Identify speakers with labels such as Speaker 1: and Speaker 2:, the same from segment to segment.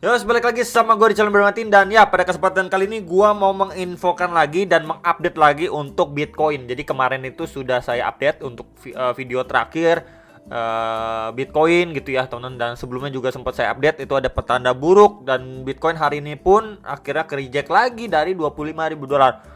Speaker 1: Yo, balik lagi sama gue di channel Bermatin. Dan ya, pada kesempatan kali ini gue mau menginfokan lagi dan mengupdate lagi untuk Bitcoin. Jadi kemarin itu sudah saya update untuk video terakhir Bitcoin gitu ya teman-teman. Dan sebelumnya juga sempat saya update, itu ada petanda buruk. Dan Bitcoin hari ini pun akhirnya ke reject lagi dari $25.000.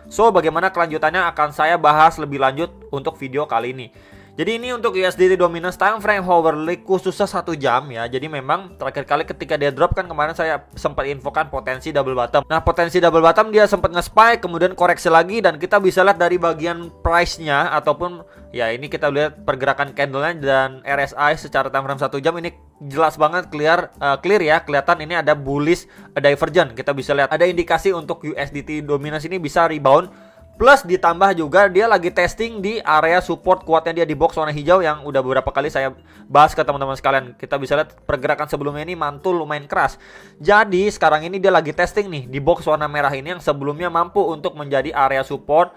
Speaker 1: So, bagaimana kelanjutannya akan saya bahas lebih lanjut untuk video kali ini. Jadi ini untuk USDT Dominance time frame hourly khususnya 1 jam ya. Jadi memang terakhir kali ketika dia drop kan kemarin saya sempat infokan potensi double bottom. Nah, potensi double bottom dia sempat nge-spike, kemudian koreksi lagi, dan kita bisa lihat dari bagian price-nya ataupun ya ini kita lihat pergerakan candle-nya dan RSI secara time frame 1 jam ini jelas banget clear ya, kelihatan ini ada bullish divergence. Kita bisa lihat ada indikasi untuk USDT Dominance ini bisa rebound. Plus ditambah juga dia lagi testing di area support kuatnya dia di box warna hijau yang udah beberapa kali saya bahas ke teman-teman sekalian. Kita bisa lihat pergerakan sebelumnya ini mantul lumayan keras. Jadi sekarang ini dia lagi testing nih di box warna merah ini yang sebelumnya mampu untuk menjadi area support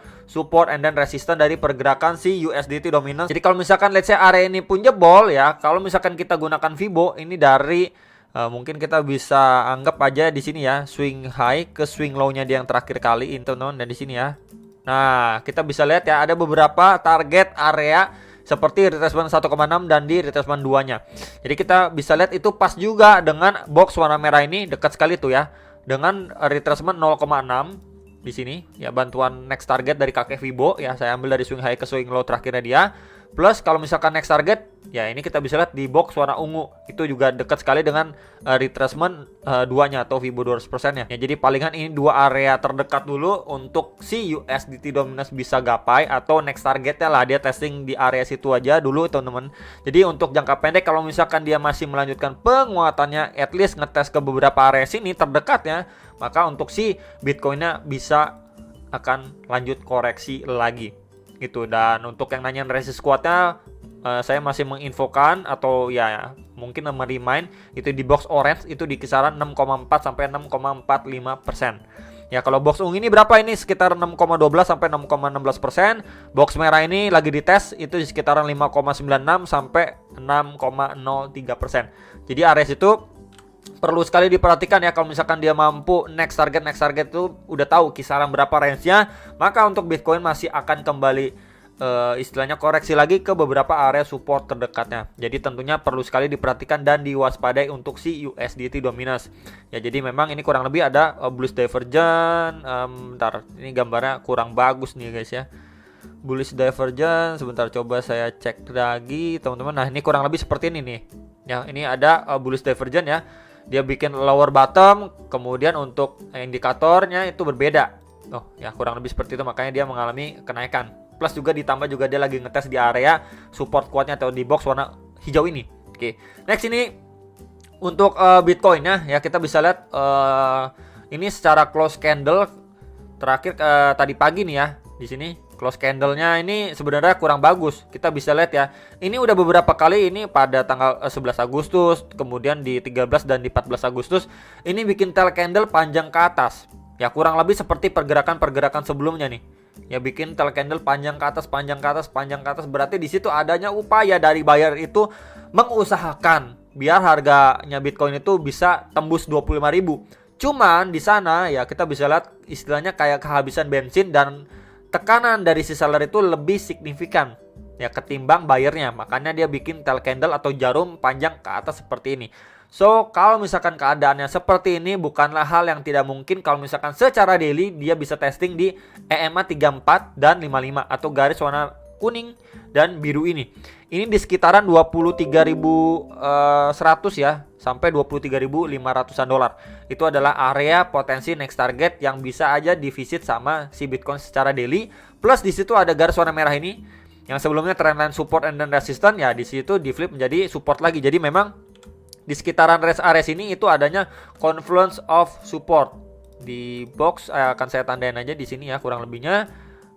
Speaker 1: and then resistance dari pergerakan si USDT Dominance. Jadi kalau misalkan let's say area ini pun jebol ya, kalau misalkan kita gunakan Fibo ini dari mungkin kita bisa anggap aja di sini ya, swing high ke swing low-nya dia yang terakhir kali itu non, dan di sini ya. Nah, kita bisa lihat ya ada beberapa target area seperti retracement 1,6 dan di retracement 2-nya. Jadi kita bisa lihat itu pas juga dengan box warna merah ini, dekat sekali tuh ya. Dengan retracement 0,6 di sini ya, bantuan next target dari kakek Fibo ya, saya ambil dari swing high ke swing low terakhirnya dia. Plus kalau misalkan next target ya ini kita bisa lihat di box warna ungu, itu juga dekat sekali dengan retracement 2-nya atau Fibo 200%-nya. Ya, jadi palingan ini dua area terdekat dulu untuk si USDT Dominance bisa gapai, atau next targetnya lah dia testing di area situ aja dulu teman-teman. Jadi untuk jangka pendek kalau misalkan dia masih melanjutkan penguatannya, at least ngetes ke beberapa area sini terdekatnya, maka untuk si Bitcoinnya bisa akan lanjut koreksi lagi gitu. Dan untuk yang nanyain resist kuatnya, saya masih menginfokan atau ya mungkin meremind itu di box orange itu di kisaran 6,4 sampai 6,45%. Ya kalau box ungu ini berapa, ini sekitar 6,12 sampai 6,16%. Box merah ini lagi dites itu di sekitaran 5,96 sampai 6,03%. Jadi area itu perlu sekali diperhatikan ya. Kalau misalkan dia mampu next target itu udah tahu kisaran berapa range-nya, maka untuk Bitcoin masih akan kembali istilahnya koreksi lagi ke beberapa area support terdekatnya. Jadi tentunya perlu sekali diperhatikan dan diwaspadai untuk si USDT Dominance. Ya jadi memang ini kurang lebih ada bullish divergence. Bentar, ini gambarnya kurang bagus nih guys ya. Bullish divergence, sebentar coba saya cek lagi teman-teman. Nah ini kurang lebih seperti ini nih. Ya ini ada bullish divergence ya. Dia bikin lower bottom, kemudian untuk indikatornya itu berbeda. Oh ya kurang lebih seperti itu, makanya dia mengalami kenaikan. Plus juga ditambah juga dia lagi ngetes di area support kuatnya atau di box warna hijau ini. Oke, next ini untuk Bitcoinnya ya, kita bisa lihat ini secara close candle terakhir tadi pagi nih ya. Di sini close candle-nya ini sebenarnya kurang bagus. Kita bisa lihat ya. Ini udah beberapa kali ini pada tanggal 11 Agustus, kemudian di 13 dan di 14 Agustus ini bikin tail candle panjang ke atas. Ya kurang lebih seperti pergerakan-pergerakan sebelumnya nih. Ya bikin tail candle panjang ke atas, berarti di situ adanya upaya dari buyer itu mengusahakan biar harganya Bitcoin itu bisa tembus 25.000. Cuman di sana ya kita bisa lihat istilahnya kayak kehabisan bensin, dan tekanan dari si seller itu lebih signifikan ya ketimbang buyernya. Makanya dia bikin tail candle atau jarum panjang ke atas seperti ini. So kalau misalkan keadaannya seperti ini, bukanlah hal yang tidak mungkin kalau misalkan secara daily dia bisa testing di EMA 34 dan 55 atau garis warna kuning dan biru ini. Ini di sekitaran 23.100 ya sampai 23.500-an dolar. Itu adalah area potensi next target yang bisa aja divisit sama si Bitcoin secara daily. Plus di situ ada garis warna merah ini yang sebelumnya trendline support and then resistance ya, di situ di flip menjadi support lagi. Jadi memang di sekitaran rest area sini itu adanya confluence of support. Di box akan saya tandain aja di sini ya kurang lebihnya.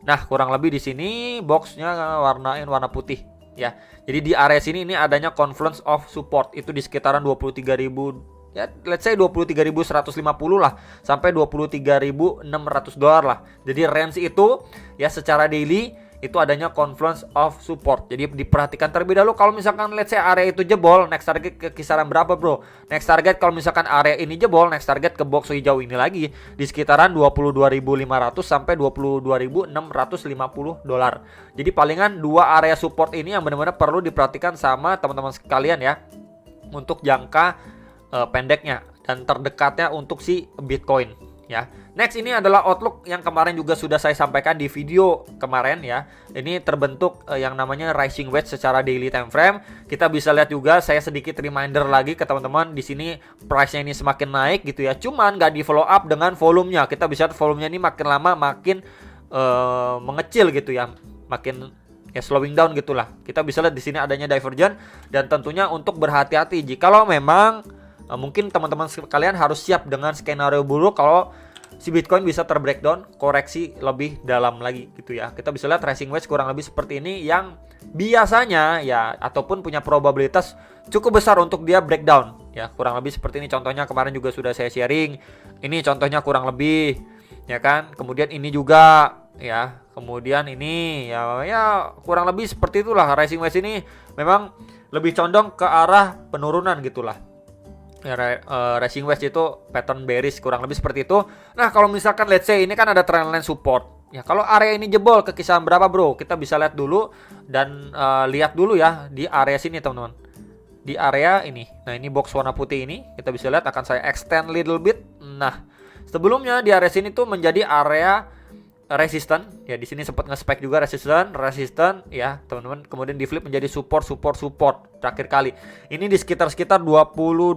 Speaker 1: Nah, kurang lebih di sini boxnya warnain warna putih ya. Jadi di area sini ini adanya confluence of support itu di sekitaran 23.000 ya, let's say 23.150 lah sampai 23.600 dolar lah. Jadi range itu ya secara daily itu adanya confluence of support. Jadi diperhatikan terlebih dahulu kalau misalkan let's say area itu jebol, next target ke kisaran berapa bro? Next target kalau misalkan area ini jebol, next target ke box hijau ini lagi di sekitaran 22.500 sampai 22.650 dolar. Jadi palingan dua area support ini yang benar-benar perlu diperhatikan sama teman-teman sekalian ya, untuk jangka pendeknya dan terdekatnya untuk si Bitcoin ya. Next ini adalah outlook yang kemarin juga sudah saya sampaikan di video kemarin ya. Ini terbentuk yang namanya rising wedge secara daily time frame. Kita bisa lihat juga, saya sedikit reminder lagi ke teman-teman, di sini price-nya ini semakin naik gitu ya. Cuman nggak di follow up dengan volumenya. Kita bisa lihat volumenya ini makin lama makin mengecil gitu ya. Makin ya slowing down gitulah. Kita bisa lihat di sini adanya divergence, dan tentunya untuk berhati-hati jikalau memang mungkin teman-teman sekalian harus siap dengan skenario buruk kalau si Bitcoin bisa terbreakdown, koreksi lebih dalam lagi gitu ya. Kita bisa lihat rising wedge kurang lebih seperti ini yang biasanya ya ataupun punya probabilitas cukup besar untuk dia breakdown ya, kurang lebih seperti ini. Contohnya kemarin juga sudah saya sharing. Ini contohnya kurang lebih ya kan. Kemudian ini juga ya. Kemudian ini ya kurang lebih seperti itulah. Rising wedge ini memang lebih condong ke arah penurunan gitulah. Ya, rising wedge itu pattern bearish kurang lebih seperti itu. Nah kalau misalkan let's say ini kan ada trendline support ya, kalau area ini jebol ke kisaran berapa bro, kita bisa lihat dulu dan lihat dulu ya di area sini teman-teman, di area ini. Nah ini box warna putih ini kita bisa lihat, akan saya extend little bit. Nah sebelumnya di area sini tuh menjadi area resisten ya, di sini sempat nge-spike juga resisten ya teman-teman, kemudian di flip menjadi support terakhir kali ini di sekitar 22.400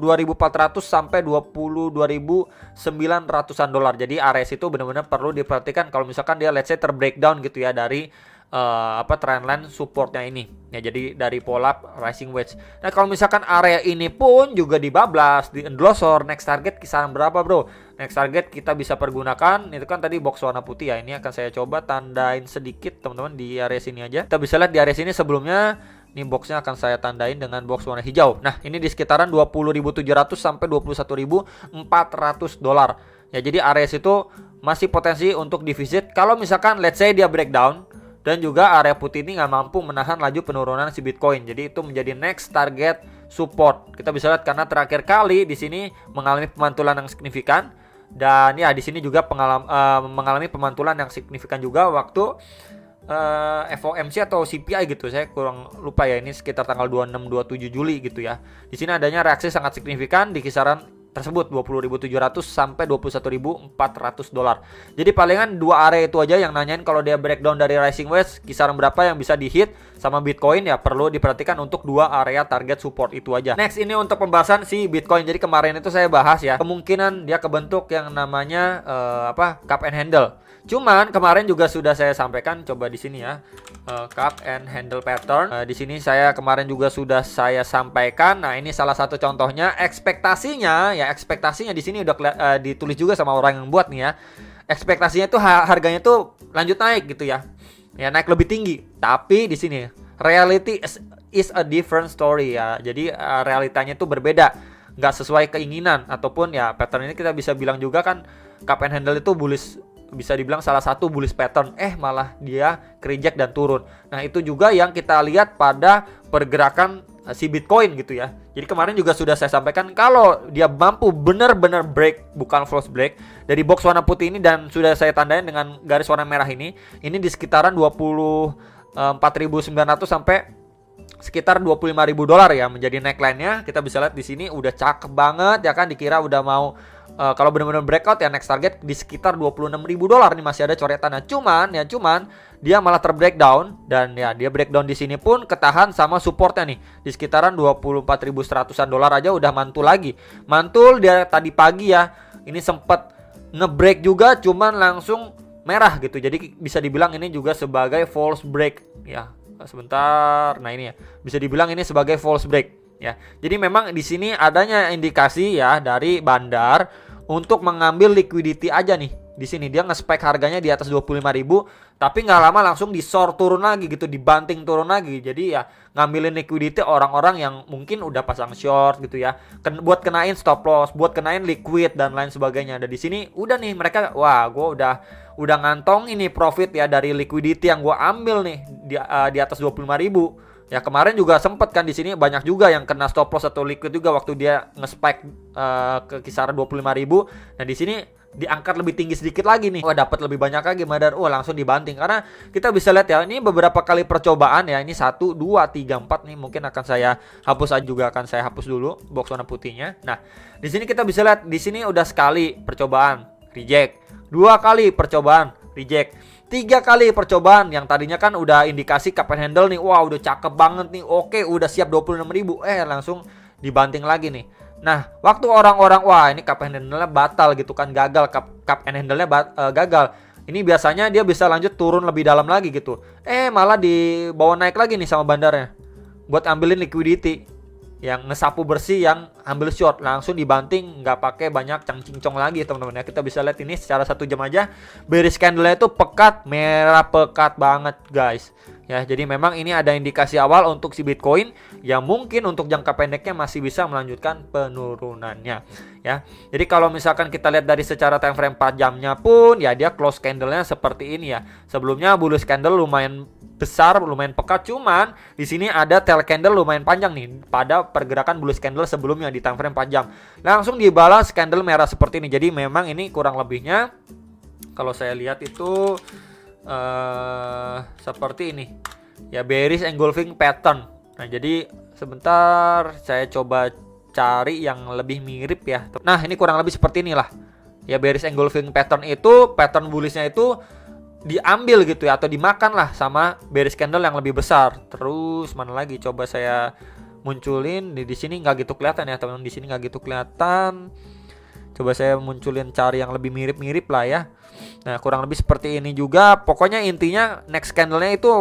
Speaker 1: sampai 22.900-an dolar. Jadi area itu benar-benar perlu diperhatikan kalau misalkan dia let's say terbreakdown gitu ya dari trendline supportnya ini ya, jadi dari pola rising wedge. Nah kalau misalkan area ini pun juga dibablas, di endorser, next target kisaran berapa bro? Next target kita bisa pergunakan itu kan tadi box warna putih ya, ini akan saya coba tandain sedikit teman-teman di area sini aja. Kita bisa lihat di area sini sebelumnya ini boxnya akan saya tandain dengan box warna hijau. Nah ini di sekitaran 20.700 sampai 21.400 dolar ya, jadi area itu masih potensi untuk divisit kalau misalkan let's say dia breakdown. Dan juga area putih ini nggak mampu menahan laju penurunan si Bitcoin. Jadi itu menjadi next target support. Kita bisa lihat karena terakhir kali di sini mengalami pemantulan yang signifikan. Dan ya di sini juga mengalami pemantulan yang signifikan juga waktu FOMC atau CPI gitu. Saya kurang lupa ya, ini sekitar tanggal 26-27 Juli gitu ya. Di sini adanya reaksi sangat signifikan di kisaran tersebut 20.700 sampai 21.400 dolar. Jadi palingan dua area itu aja yang nanyain kalau dia breakdown dari rising wedge kisaran berapa yang bisa dihit sama Bitcoin ya, perlu diperhatikan untuk dua area target support itu aja. Next ini untuk pembahasan si Bitcoin. Jadi kemarin itu saya bahas ya, kemungkinan dia kebentuk yang namanya cup and handle. Cuman kemarin juga sudah saya sampaikan, coba di sini ya, cup and handle pattern. Di sini saya kemarin juga sudah saya sampaikan. Nah ini salah satu contohnya. Ekspektasinya di sini udah ditulis juga sama orang yang buat nih ya. Ekspektasinya tuh harganya tuh lanjut naik gitu ya, naik lebih tinggi. Tapi di sini reality is a different story ya. Jadi realitanya tuh berbeda, nggak sesuai keinginan ataupun ya pattern ini kita bisa bilang juga kan cup and handle itu bullish, bisa dibilang salah satu bullish pattern, malah dia reject dan turun. Nah itu juga yang kita lihat pada pergerakan si Bitcoin gitu ya. Jadi kemarin juga sudah saya sampaikan kalau dia mampu benar-benar break, bukan false break, dari box warna putih ini, dan sudah saya tandain dengan garis warna merah ini di sekitaran 24.900 sampai sekitar 25.000 dolar ya menjadi neckline-nya. Kita bisa lihat di sini udah cakep banget ya kan, dikira udah mau kalau benar-benar breakout ya next target di sekitar 26.000 dolar nih, masih ada coretannya. Cuman dia malah terbreakdown, dan ya dia breakdown di sini pun ketahan sama supportnya nih di sekitaran 24.100-an dolar aja udah mantul lagi. Mantul dia tadi pagi ya. Ini sempat ngebreak juga cuman langsung merah gitu. Jadi bisa dibilang ini juga sebagai false break ya. Sebentar. Nah ini ya, bisa dibilang ini sebagai false break ya. Jadi memang di sini adanya indikasi ya dari bandar untuk mengambil liquidity aja nih Di sini dia nge-spike harganya di atas 25.000, tapi nggak lama langsung di-short turun lagi gitu, dibanting turun lagi. Jadi ya ngambilin liquidity orang-orang yang mungkin udah pasang short gitu ya. Buat kenain stop loss, buat kenain liquid dan lain sebagainya. Dan di sini udah nih mereka, wah, gue udah ngantong ini profit ya dari liquidity yang gue ambil nih di atas 25.000. Ya kemarin juga sempet kan di sini banyak juga yang kena stop loss atau liquid juga waktu dia nge-spike ke kisaran 25.000. Nah di sini diangkat lebih tinggi sedikit lagi nih. Wah, dapat lebih banyak lagi Madar. Wah, langsung dibanting karena kita bisa lihat ya, ini beberapa kali percobaan ya. Ini 1 2 3 4 nih, mungkin akan saya hapus aja juga, akan saya hapus dulu box warna putihnya. Nah, di sini kita bisa lihat di sini udah sekali percobaan reject, 2 kali percobaan reject, 3 kali percobaan yang tadinya kan udah indikasi cup and handle nih. Wah, udah cakep banget nih. Oke, udah siap 26.000. Langsung dibanting lagi nih. Nah, waktu orang-orang wah ini cup and handle-nya batal gitu kan, gagal, cup and handle-nya gagal. Ini biasanya dia bisa lanjut turun lebih dalam lagi gitu. Malah dibawa naik lagi nih sama bandarnya. Buat ambilin liquidity yang ngesapu bersih, yang ambil short, langsung dibanting, nggak pakai banyak cang-cincong lagi teman-teman ya. Kita bisa lihat ini secara 1 jam aja bearish candle-nya itu pekat, merah pekat banget guys. Ya, jadi memang ini ada indikasi awal untuk si Bitcoin yang mungkin untuk jangka pendeknya masih bisa melanjutkan penurunannya ya. Jadi kalau misalkan kita lihat dari secara time frame 4 jamnya pun ya dia close candle-nya seperti ini ya. Sebelumnya bullish candle lumayan besar, lumayan pekat, cuman di sini ada tail candle lumayan panjang nih pada pergerakan bullish candle sebelumnya di time frame 4 jam. Langsung dibalas candle merah seperti ini. Jadi memang ini kurang lebihnya kalau saya lihat itu seperti ini ya, bearish engulfing pattern. Nah jadi sebentar saya coba cari yang lebih mirip ya. Nah ini kurang lebih seperti inilah ya, bearish engulfing pattern itu, pattern bullishnya itu diambil gitu ya, atau dimakan lah sama bearish candle yang lebih besar. Terus mana lagi, coba saya munculin di sini, nggak gitu kelihatan ya teman-teman, di sini nggak gitu kelihatan. Coba saya munculin cari yang lebih mirip-mirip lah ya. Nah kurang lebih seperti ini juga. Pokoknya intinya next candle-nya itu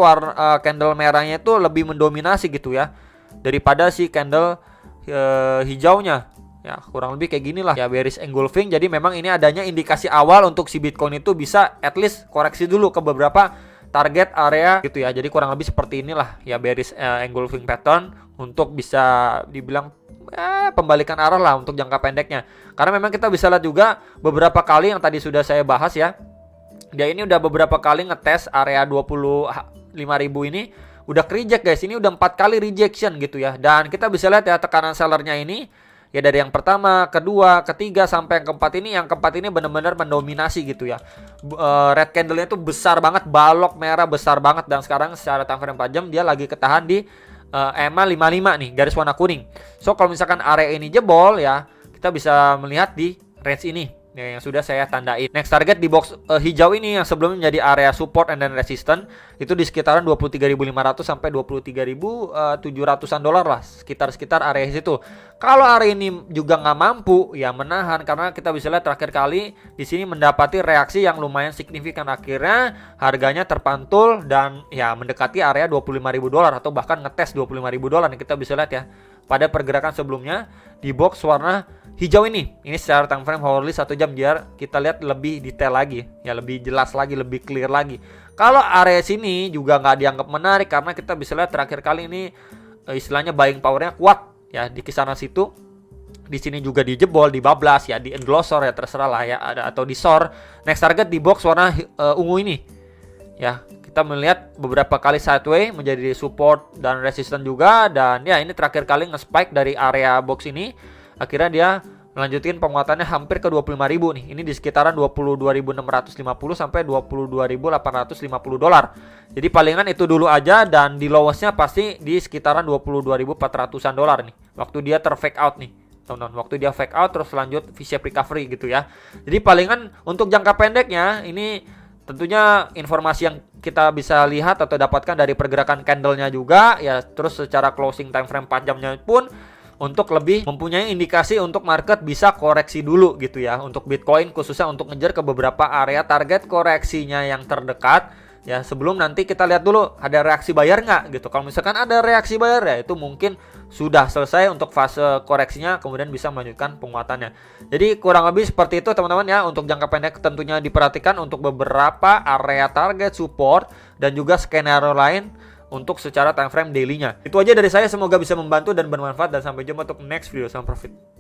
Speaker 1: candle merahnya itu lebih mendominasi gitu ya daripada si candle hijaunya. Ya kurang lebih kayak gini lah ya, bearish engulfing. Jadi memang ini adanya indikasi awal untuk si Bitcoin itu bisa at least koreksi dulu ke beberapa target area gitu ya. Jadi kurang lebih seperti inilah ya, bearish engulfing pattern untuk bisa dibilang pembalikan arah lah untuk jangka pendeknya. Karena memang kita bisa lihat juga beberapa kali yang tadi sudah saya bahas ya, dia ini udah beberapa kali ngetes area 25.000 ini, udah reject guys. Ini udah 4 kali rejection gitu ya. Dan kita bisa lihat ya tekanan sellernya ini ya, dari yang pertama, kedua, ketiga sampai yang keempat ini. Yang keempat ini benar-benar mendominasi gitu ya. Red candle-nya itu besar banget, balok merah besar banget. Dan sekarang secara time frame 4 jam dia lagi ketahan di EMA 55 nih, garis warna kuning. So kalau misalkan area ini jebol ya, kita bisa melihat di range ini ya, yang sudah saya tandain. Next target di box hijau ini yang sebelumnya menjadi area support and then resistance itu di sekitaran 23.500 sampai 23.700-an dolar lah, sekitar area situ. Kalau area ini juga nggak mampu ya menahan, karena kita bisa lihat terakhir kali di sini mendapati reaksi yang lumayan signifikan, akhirnya harganya terpantul dan ya mendekati area 25.000 dolar atau bahkan ngetes 25.000 dolar nih. Kita bisa lihat ya pada pergerakan sebelumnya di box warna hijau ini secara time frame hourly 1 jam, biar kita lihat lebih detail lagi ya, lebih jelas lagi, lebih clear lagi. Kalau area sini juga nggak dianggap menarik karena kita bisa lihat terakhir kali ini istilahnya buying powernya kuat ya di kisaran situ. Di sini juga dijebol, dibablas ya, di endlosor ya, terserah lah ya, ada atau di short. Next target di box warna ungu ini ya, kita melihat beberapa kali sideway menjadi support dan resistance juga. Dan ya ini terakhir kali nge-spike dari area box ini, akhirnya dia melanjutin penguatannya hampir ke 25.000 nih. Ini di sekitaran 22.650 sampai 22.850 dolar. Jadi palingan itu dulu aja, dan di lowestnya pasti di sekitaran 22.400-an dolar nih. Waktu dia terfake out nih, teman-teman. Waktu dia fake out terus lanjut V-shape recovery gitu ya. Jadi palingan untuk jangka pendeknya ini tentunya informasi yang kita bisa lihat atau dapatkan dari pergerakan candlenya juga ya, terus secara closing time frame 4 jamnya pun untuk lebih mempunyai indikasi untuk market bisa koreksi dulu gitu ya untuk Bitcoin, khususnya untuk ngejar ke beberapa area target koreksinya yang terdekat ya, sebelum nanti kita lihat dulu ada reaksi bayar nggak gitu. Kalau misalkan ada reaksi bayar, ya itu mungkin sudah selesai untuk fase koreksinya, kemudian bisa melanjutkan penguatannya. Jadi kurang lebih seperti itu teman-teman ya. Untuk jangka pendek tentunya diperhatikan untuk beberapa area target support dan juga skenario lain untuk secara time frame daily-nya. Itu aja dari saya, semoga bisa membantu dan bermanfaat, dan sampai jumpa untuk next video. Salam profit.